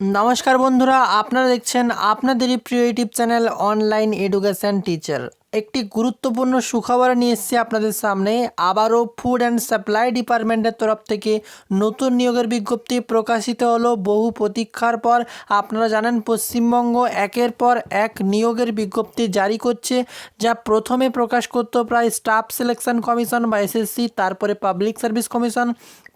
নমস্কার বন্ধুরা, আপনারা দেখছেন আপনাদেরই প্রিয় YouTube channel online education teacher. একটি গুরুত্বপূর্ণ সুখবর নিয়ে এসেছি আপনাদের সামনে। আবারও ফুড অ্যান্ড সাপ্লাই ডিপার্টমেন্টের তরফ থেকে নতুন নিয়োগের বিজ্ঞপ্তি প্রকাশিত হলো। বহু প্রতীক্ষার পর আপনারা জানেন পশ্চিমবঙ্গ একের পর এক নিয়োগের বিজ্ঞপ্তি জারি করছে, যা প্রথমে প্রকাশ করত প্রায় স্টাফ সিলেকশন কমিশন বা এসএসসি, তারপরে পাবলিক সার্ভিস কমিশন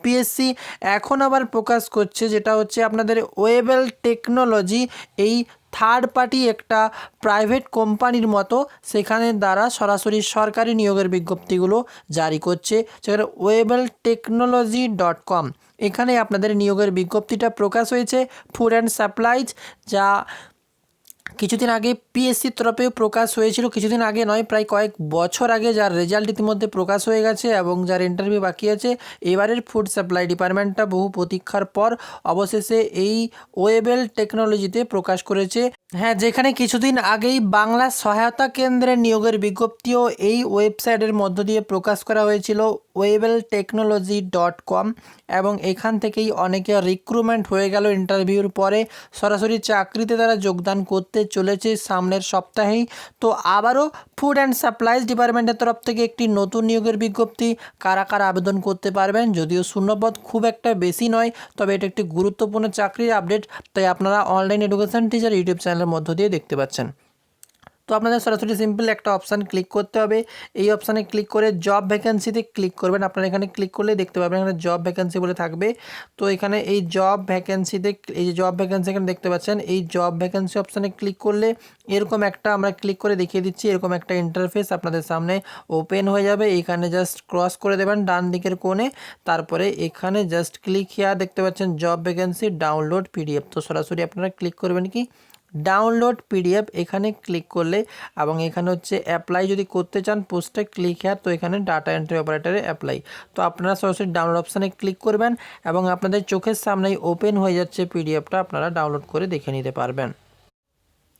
পিএসসি, এখন আবার প্রকাশ করছে যেটা হচ্ছে আপনাদের ওয়েবেল টেকনোলজি। এই থার্ড পার্টি একটা প্রাইভেট কোম্পানির মতো, সেখানে দ্বারা সরাসরি সরকারি নিয়োগের বিজ্ঞপ্তিগুলো জারি করছে, যেখানে webeltechnology.com। এখানে আপনাদের নিয়োগের বিজ্ঞপ্তিটা প্রকাশ হয়েছে। ফুড অ্যান্ড সাপ্লাইজ, যা কিছুদিন আগে পিএসসির তরফেও প্রকাশ হয়েছিল, কিছুদিন আগে নয়, প্রায় কয়েক বছর আগে, যার রেজাল্ট ইতিমধ্যে প্রকাশ হয়ে গেছে এবং যার ইন্টারভিউ বাকি আছে। এবারের ফুড সাপ্লাই ডিপার্টমেন্টটা বহু প্রতীক্ষার পর অবশেষে এই ওয়েবেল টেকনোলজিতে প্রকাশ করেছে। হ্যাঁ, যেখানে কিছুদিন আগেই বাংলা সহায়তা কেন্দ্রের নিয়োগের বিজ্ঞপ্তিও এই ওয়েবসাইটের মধ্য দিয়ে প্রকাশ করা হয়েছিল, webeltechnology.com, এবং এখান থেকেই অনেকে রিক্রুটমেন্ট হয়ে গেল ইন্টারভিউর পরে। সরাসরি চাকরিতে তারা যোগদান করতে চলেছে সামনের সপ্তাহেই। তো আবারও ফুড অ্যান্ড সাপ্লাইজ ডিপার্টমেন্টের তরফ থেকে একটি নতুন নিয়োগের বিজ্ঞপ্তি। কারা কারা আবেদন করতে পারবেন, যদিও শূন্যপদ খুব একটা বেশি নয়, তবে এটা একটি গুরুত্বপূর্ণ চাকরির আপডেট, তাই আপনারা অনলাইন এডুকেশন টিচার ইউটিউব চ্যানেলের মধ্য দিয়ে দেখতে পাচ্ছেন। তো আপনাদের সরাসরি সিম্পল একটা অপশান ক্লিক করতে হবে। এই অপশানে ক্লিক করে জব ভ্যাকেন্সিতে ক্লিক করবেন। আপনারা এখানে ক্লিক করলে দেখতে পাবেন এখানে জব ভ্যাকেন্সি বলে থাকবে। তো এখানে এই জব ভ্যাকেন্সিতে, এই যে জব ভ্যাকেন্সি এখানে দেখতে পাচ্ছেন, এই জব ভ্যাকেন্সি অপশানে ক্লিক করলে এরকম একটা, আমরা ক্লিক করে দেখিয়ে দিচ্ছি, এরকম একটা ইন্টারফেস আপনাদের সামনে ওপেন হয়ে যাবে। এখানে জাস্ট ক্রস করে দেবেন ডান দিকের কোণে, তারপরে এখানে জাস্ট ক্লিক হিয়ার দেখতে পাচ্ছেন জব ভ্যাকেন্সি ডাউনলোড পিডিএফ। তো সরাসরি আপনারা ক্লিক করবেন কি ডাউনলোড পিডিএফ, এখানে ক্লিক করলে, এবং এখানে হচ্ছে অ্যাপ্লাই যদি করতে চান পোস্টে ক্লিক হেয়ার, তো এখানে ডাটা এন্ট্রি অপারেটরে অ্যাপ্লাই। তো আপনারা সরাসরি ডাউনলোড অপশানে ক্লিক করবেন এবং আপনাদের চোখের সামনেই ওপেন হয়ে যাচ্ছে পিডিএফটা, আপনারা ডাউনলোড করে দেখে নিতে পারবেন।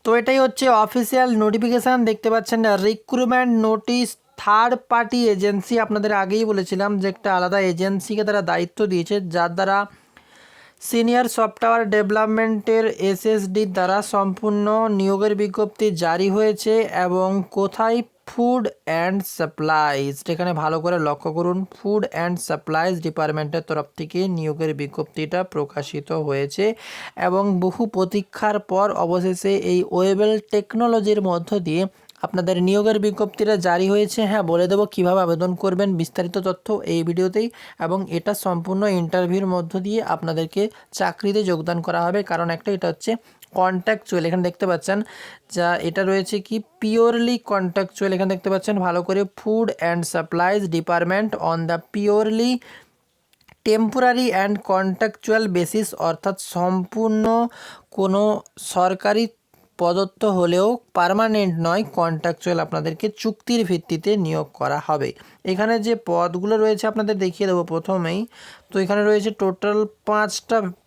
তো এটাই হচ্ছে অফিসিয়াল নোটিফিকেশান, দেখতে পাচ্ছেন recruitment notice third party agency. আপনাদের আগেই বলেছিলাম যে একটা আলাদা এজেন্সিকে তারা দায়িত্ব দিয়েছে, যার দ্বারা সিনিয়র সফটওয়্যার ডেভেলপমেন্টের এসএসডির দ্বারা সম্পূর্ণ নিয়োগের বিজ্ঞপ্তি জারি হয়েছে। এবং কোথায়, ফুড অ্যান্ড সাপ্লাইজ, এখানে ভালো করে লক্ষ্য করুন, ফুড অ্যান্ড সাপ্লাইজ ডিপার্টমেন্টের তরফ থেকে নিয়োগের বিজ্ঞপ্তিটা প্রকাশিত হয়েছে এবং বহু প্রতীক্ষার পর অবশেষে এই ওয়েবেল টেকনোলজির মধ্য দিয়ে আপনাদের নিয়োগের বিজ্ঞপ্তিটা জারি হয়েছে। হ্যাঁ, বলে দেবো কীভাবে আবেদন করবেন, বিস্তারিত তথ্য এই ভিডিওতেই, এবং এটা সম্পূর্ণ ইন্টারভিউর মধ্য দিয়ে আপনাদেরকে চাকরিতে যোগদান করা হবে। কারণ একটা, এটা হচ্ছে কন্ট্রাকচুয়াল, এখানে দেখতে পাচ্ছেন, যা এটা রয়েছে কি পিওরলি কন্ট্রাকচুয়াল। এখানে দেখতে পাচ্ছেন ভালো করে, food and supplies department on the purely temporary and contractual basis, অর্থাৎ সম্পূর্ণ কোনো সরকারি প্রদত্ত হলেও পার্মানেন্ট নয়, কন্ট্রাকচুয়াল, আপনাদেরকে চুক্তির ভিত্তিতে নিয়োগ করা হবে। এখানে যে পদগুলো রয়েছে আপনাদের দেখিয়ে দেবো প্রথমেই। তো এখানে রয়েছে টোটাল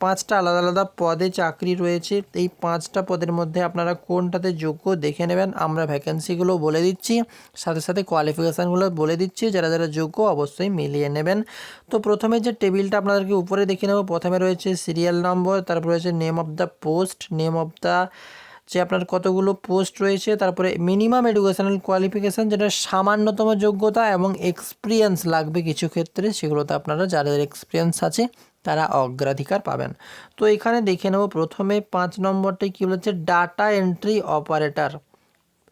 পাঁচটা আলাদা আলাদা পদে চাকরি রয়েছে। এই 5টা পদের মধ্যে আপনারা কোনটাতে যোগ্য দেখে নেবেন। আমরা ভ্যাকেন্সিগুলো বলে দিচ্ছি, সাথে সাথে কোয়ালিফিকেশানগুলো বলে দিচ্ছি, যারা যারা যোগ্য অবশ্যই মিলিয়ে নেবেন। তো প্রথমে যে টেবিলটা আপনাদেরকে উপরে দেখে নেব, প্রথমে রয়েছে সিরিয়াল নম্বর, তারপর রয়েছে name of the post, name of the যে আপনার কতগুলো পোস্ট রয়েছে, তারপরে মিনিমাম এডুকেশনাল কোয়ালিফিকেশান, যেটা সামান্যতম যোগ্যতা, এবং এক্সপিরিয়েন্স লাগবে কিছু ক্ষেত্রে, সেগুলোতে আপনারা যাদের এক্সপিরিয়েন্স আছে তারা অগ্রাধিকার পাবেন। তো এখানে দেখে নেব প্রথমে 5 নম্বরটাই কী বলেছে, ডাটা এন্ট্রি অপারেটর।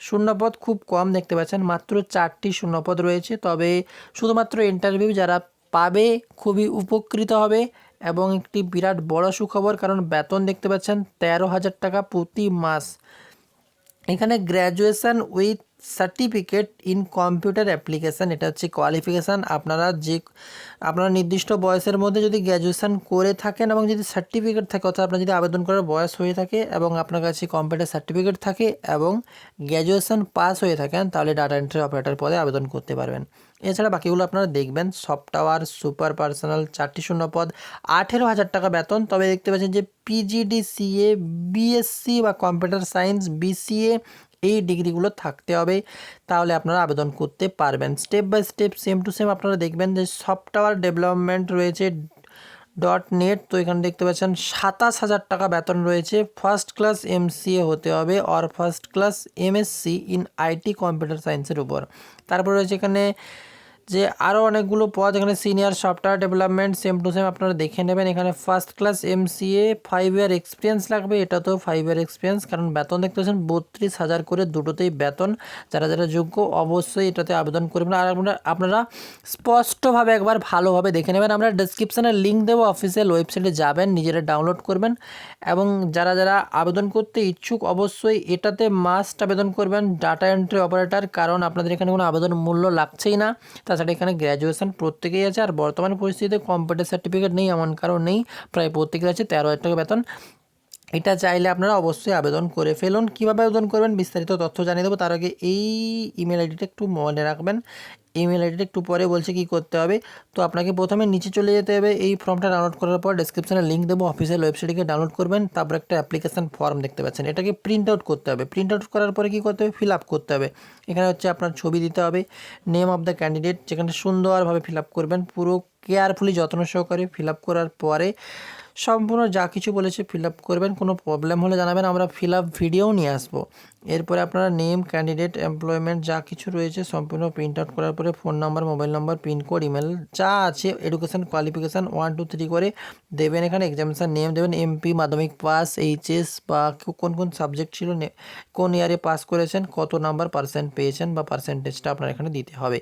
শূন্যপদ খুব কম দেখতে পাচ্ছেন, মাত্র 4টি শূন্যপদ রয়েছে। তবে শুধুমাত্র ইন্টারভিউ যারা পাবে খুবই উপকৃত হবে, এবং একটি বিরাট বড় সুখবর, কারণ বেতন দেখতে পাচ্ছেন 13,000 টাকা প্রতি মাস। এখানে graduation with certificate in computer application, এটা হচ্ছে কোয়ালিফিকেশান। আপনারা নির্দিষ্ট বয়সের মধ্যে যদি গ্র্যাজুয়েশান করে থাকেন এবং যদি সার্টিফিকেট থাকে, অর্থাৎ আপনার যদি আবেদন করার বয়স হয়ে থাকে এবং আপনার কাছে কম্পিউটার সার্টিফিকেট থাকে এবং গ্র্যাজুয়েশান পাস হয়ে থাকেন, তাহলে ডাটা এন্ট্রি অপারেটর পদে আবেদন করতে পারবেন। এছাড়া বাকিগুলো আপনারা দেখবেন, সফটওয়্যার সুপার পার্সোনাল 4টি শূন্যপদ, 18,000 টাকা বেতন। তবে দেখতে পাচ্ছেন যে পিজিডিসিএ, বিএসসি বা কম্পিউটার সায়েন্স, বিসিএ, এই ডিগ্রিগুলো থাকতে হবে, তাহলে আপনারা আবেদন করতে পারবেন। Step by step, same to same আপনারা দেখবেন যে সফটওয়্যার ডেভেলপমেন্ট রয়েছে, .net। তো এখানে দেখতে পাচ্ছেন 27,000 টাকা বেতন রয়েছে। ফার্স্ট ক্লাস MCA হতে হবে or first class MSc in IT computer সায়েন্সের উপর। তারপর রয়েছে এখানে যে আরও অনেকগুলো পদ, এখানে senior software development same to same আপনারা দেখে নেবেন। এখানে first class MCA 5 year experience লাগবে, এটা তো 5 ইয়ার এক্সপিরিয়েন্স, কারণ বেতন দেখতে পাচ্ছেন 32,000 করে দুটোতেই বেতন। যারা যারা যোগ্য অবশ্যই এটাতে আবেদন করবেন। আর আপনারা স্পষ্টভাবে একবার ভালোভাবে দেখে নেবেন। আমরা ডেসক্রিপশানে লিঙ্ক দেবো, অফিসিয়াল ওয়েবসাইটে যাবেন, নিজেরা ডাউনলোড করবেন। এবং যারা যারা আবেদন করতে ইচ্ছুক অবশ্যই এটাতে মাস্ট আবেদন করবেন, ডাটা এন্ট্রি অপারেটর, কারণ আপনাদের এখানে কোনো আবেদন মূল্য লাগছেই না। তাছাড়া এখানে গ্র্যাজুয়েশন প্রত্যেকেই আছে। আর বর্তমান পরিস্থিতিতে কম্পিউটার সার্টিফিকেট নেই এমন কারণ নেই, প্রায় প্রত্যেকের আছে 13,000 টাকা বেতন। এটা চাইলে আপনারা অবশ্যই আবেদন করে ফেলুন। কীভাবে আবেদন করবেন বিস্তারিত তথ্য জানিয়ে দেবো, তার আগে এই ইমেল আইডিটা একটু মনে রাখবেন। ইমেল আইডিটা একটু পরে বলছে কী করতে হবে। তো আপনাকে প্রথমে নিচে চলে যেতে হবে। এই ফর্মটা ডাউনলোড করার পর ডেসক্রিপশানে লিঙ্ক দেবো, অফিসিয়াল ওয়েবসাইটে ডাউনলোড করবেন। তারপর একটা অ্যাপ্লিকেশান ফর্ম দেখতে পাচ্ছেন, এটাকে প্রিন্ট আউট করতে হবে। প্রিন্ট আউট করার পরে কী করতে হবে, ফিল আপ করতে হবে। এখানে হচ্ছে আপনার ছবি দিতে হবে, নেম অফ দ্য ক্যান্ডিডেট, যেখানে সুন্দরভাবে ফিল আপ করবেন, পুরো কেয়ারফুলি যত্ন সহকারে ফিল আপ করার পরে সম্পূর্ণ যা কিছু বলেছে ফিল আপ করবেন। কোনো প্রবলেম হলে জানাবেন, আমরা ফিল আপ ভিডিও নিয়ে আসবো। এরপরে আপনারা নেম, ক্যান্ডিডেট, এমপ্লয়মেন্ট যা কিছু রয়েছে সম্পূর্ণ প্রিন্ট আউট করার পরে phone number, mobile number, pincode, email যা আছে, এডুকেশান কোয়ালিফিকেশান 1 2 3 করে দেবেন। এখানে এক্সামিনেশান নেম দেবেন, MP, মাধ্যমিক পাস, HS বা কোন কোন সাবজেক্ট ছিল, কোন ইয়ারে পাস করেছেন, কত নাম্বার পার্সেন্ট পেয়েছেন বা পার্সেন্টেজটা আপনার এখানে দিতে হবে।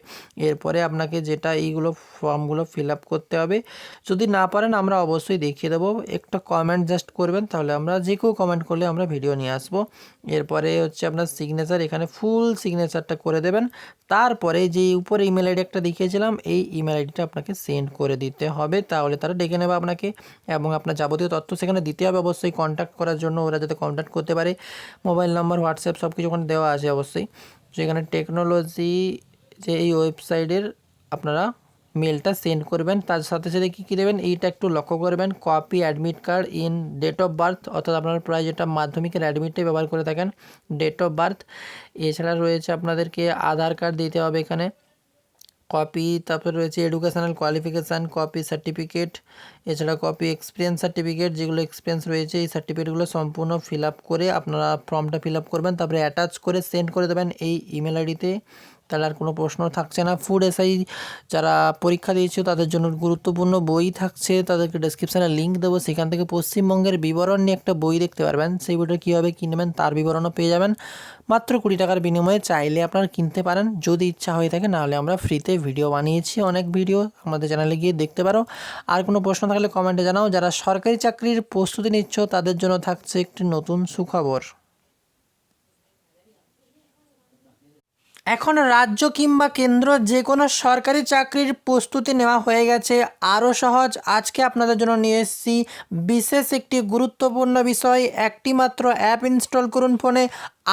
এরপরে আপনাকে যেটা এইগুলো ফর্মগুলো ফিল আপ করতে হবে। যদি না পারেন আমরা অবশ্যই দেখিয়ে দেবো, একটা কমেন্ট জাস্ট করবেন, তাহলে আমরা যে কেউ কমেন্ট করলে আমরা ভিডিও নিয়ে আসবো। এরপরে হচ্ছে আপনার সিগনেচার, এখানে ফুল সিগনেচারটা করে দেবেন। তারপরে যে উপরে ইমেল আইডি একটা দেখিয়েছিলাম, এই ইমেল আইডিটা আপনাকে সেন্ড করে দিতে হবে, তাহলে তারা ডেকে নেবে আপনাকে এবং আপনার যাবতীয় তথ্য সেখানে দিতে হবে অবশ্যই, কন্ট্যাক্ট করার জন্য, ওরা যাতে কন্ট্যাক্ট করতে পারে। মোবাইল নাম্বার, হোয়াটসঅ্যাপ সব কিছু ওখানে দেওয়া আছে অবশ্যই। সেখানে টেকনোলজি যে এই ওয়েবসাইটের আপনারা মেলটা সেন্ড করবেন। তার সাথে সাথে কী কী দেবেন এইটা একটু লক্ষ্য করবেন, copy admit card in date of birth, অর্থাৎ আপনারা প্রায় যেটা মাধ্যমিকের অ্যাডমিটটাই ব্যবহার করে থাকেন, ডেট অফ বার্থ। এছাড়া রয়েছে আপনাদেরকে আধার কার্ড দিতে হবে এখানে, কপি, তারপরে রয়েছে এডুকেশনাল কোয়ালিফিকেশান, কপি সার্টিফিকেট, এছাড়া কপি এক্সপিরিয়েন্স সার্টিফিকেট, যেগুলো এক্সপিরিয়েন্স রয়েছে এই সার্টিফিকেটগুলো সম্পূর্ণ ফিল আপ করে আপনারা ফর্মটা ফিল আপ করবেন, তারপরে অ্যাটাচ করে সেন্ড করে দেবেন এই ইমেল আইডিতে। তাহলে আর কোনো প্রশ্ন থাকছে না। ফুড SI যারা পরীক্ষা দিয়েছে তাদের জন্য গুরুত্বপূর্ণ বই থাকছে, তাদেরকে ডেসক্রিপশানে লিঙ্ক দেবো, সেখান থেকে পশ্চিমবঙ্গের বিবরণ নিয়ে একটা বই দেখতে পারবেন। সেই বইটা কীভাবে কিনবেন তার বিবরণও পেয়ে যাবেন মাত্র 20 টাকার বিনিময়ে। চাইলে আপনারা কিনতে পারেন যদি ইচ্ছা হয়ে থাকে, নাহলে আমরা ফ্রিতে ভিডিও বানিয়েছি, অনেক ভিডিও আমাদের চ্যানেলে গিয়ে দেখতে পারো। আর কোনো প্রশ্ন থাকলে কমেন্টে জানাও। যারা সরকারি চাকরির প্রস্তুতি নিচ্ছ তাদের জন্য থাকছে একটি নতুন সুখবর। এখন রাজ্য কিংবা কেন্দ্র যে কোনো সরকারি চাকরির প্রস্তুতি নেওয়া হয়ে গেছে আরও সহজ। আজকে আপনাদের জন্য নিয়ে এসেছি বিশেষ একটি গুরুত্বপূর্ণ বিষয়। একটি মাত্র অ্যাপ ইনস্টল করুন ফোনে,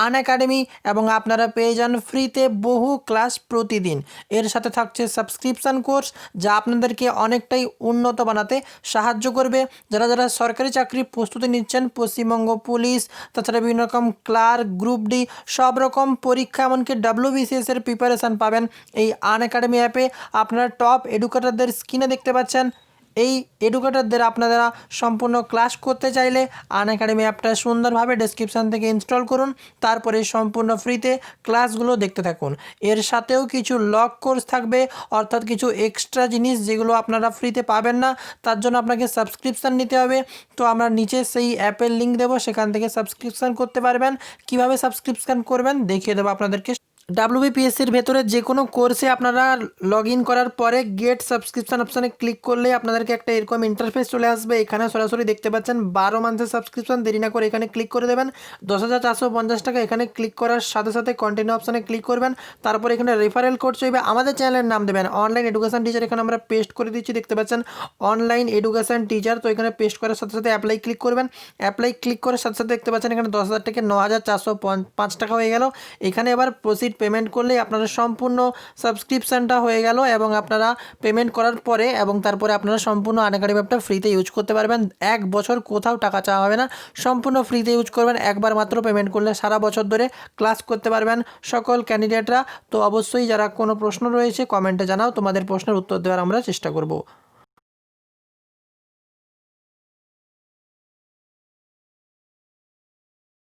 আনএকাডেমি, এবং আপনারা পেয়ে যান ফ্রিতে বহু ক্লাস প্রতিদিন। এর সাথে থাকছে সাবস্ক্রিপশান কোর্স, যা আপনাদেরকে অনেকটাই উন্নত বানাতে সাহায্য করবে। যারা যারা সরকারি চাকরির প্রস্তুতি নিচ্ছেন, পশ্চিমবঙ্গ পুলিশ, তাছাড়া বিভিন্ন রকম ক্লার্ক, গ্রুপ ডি, সব রকম পরীক্ষা, এমনকি WBCS-এর প্রিপারেশান পাবেন এই আনএকাডেমি অ্যাপে। আপনারা টপ এডুকেটরদের স্ক্রিনে দেখতে পাচ্ছেন। এই এডুকেটরদের আপনারা সম্পূর্ণ ক্লাস করতে চাইলে আনএকাডেমি অ্যাপটা সুন্দরভাবে ডেসক্রিপশান থেকে ইনস্টল করুন, তারপরে সম্পূর্ণ ফ্রিতে ক্লাসগুলো দেখতে থাকুন। এর সাথেও কিছু লক কোর্স থাকবে, অর্থাৎ কিছু এক্সট্রা জিনিস যেগুলো আপনারা ফ্রিতে পাবেন না, তার জন্য আপনাকে সাবস্ক্রিপশান নিতে হবে। তো আমরা নিচে সেই অ্যাপের লিঙ্ক দেবো, সেখান থেকে সাবস্ক্রিপশান করতে পারবেন। কিভাবে সাবস্ক্রিপশান করবেন দেখিয়ে দেবো আপনাদেরকে। WBPSCর ভেতরে যে কোনো কোর্সে আপনারা লগ ইন করার পরে গেট সাবস্ক্রিপশান অপশানে ক্লিক করলে আপনাদেরকে একটা এরকম ইন্টারফেস চলে আসবে। এখানে সরাসরি দেখতে পাচ্ছেন 12 মান্থের সাবস্ক্রিপশান, দেরি না করে এখানে ক্লিক করে দেবেন। 10,450 টাকা। এখানে ক্লিক করার সাথে সাথে কন্টিনিউ অপশানে ক্লিক করবেন, তারপর এখানে রেফারেল কোড চাইবে, আমাদের চ্যানেলের নাম দেবেন অনলাইন এডুকেশান টিচার। এখানে আমরা পেস্ট করে দিচ্ছি, দেখতে পাচ্ছেন অনলাইন এডুকেশান টিচার। তো এখানে পেস্ট করার সাথে সাথে অ্যাপ্লাই ক্লিক করবেন। অ্যাপ্লাই ক্লিক করার সাথে সাথে দেখতে পাচ্ছেন এখানে 10,000 থেকে 9,405 টাকা হয়ে গেল। এখানে এবার প্রসিড পেমেন্ট করলেই আপনারা সম্পূর্ণ সাবস্ক্রিপশানটা হয়ে গেল, এবং আপনারা পেমেন্ট করার পরে এবং তারপরে আপনারা সম্পূর্ণ আনএকাডেমি অ্যাপটা ফ্রিতে ইউজ করতে পারবেন। 1 বছর কোথাও টাকা চাওয়া হবে না, সম্পূর্ণ ফ্রিতে ইউজ করবেন। একবার মাত্র পেমেন্ট করলে সারা বছর ধরে ক্লাস করতে পারবেন সকল ক্যান্ডিডেটরা। তো অবশ্যই যারা কোনো প্রশ্ন রয়েছে কমেন্টে জানাও, তোমাদের প্রশ্নের উত্তর দেওয়ার আমরা চেষ্টা করব।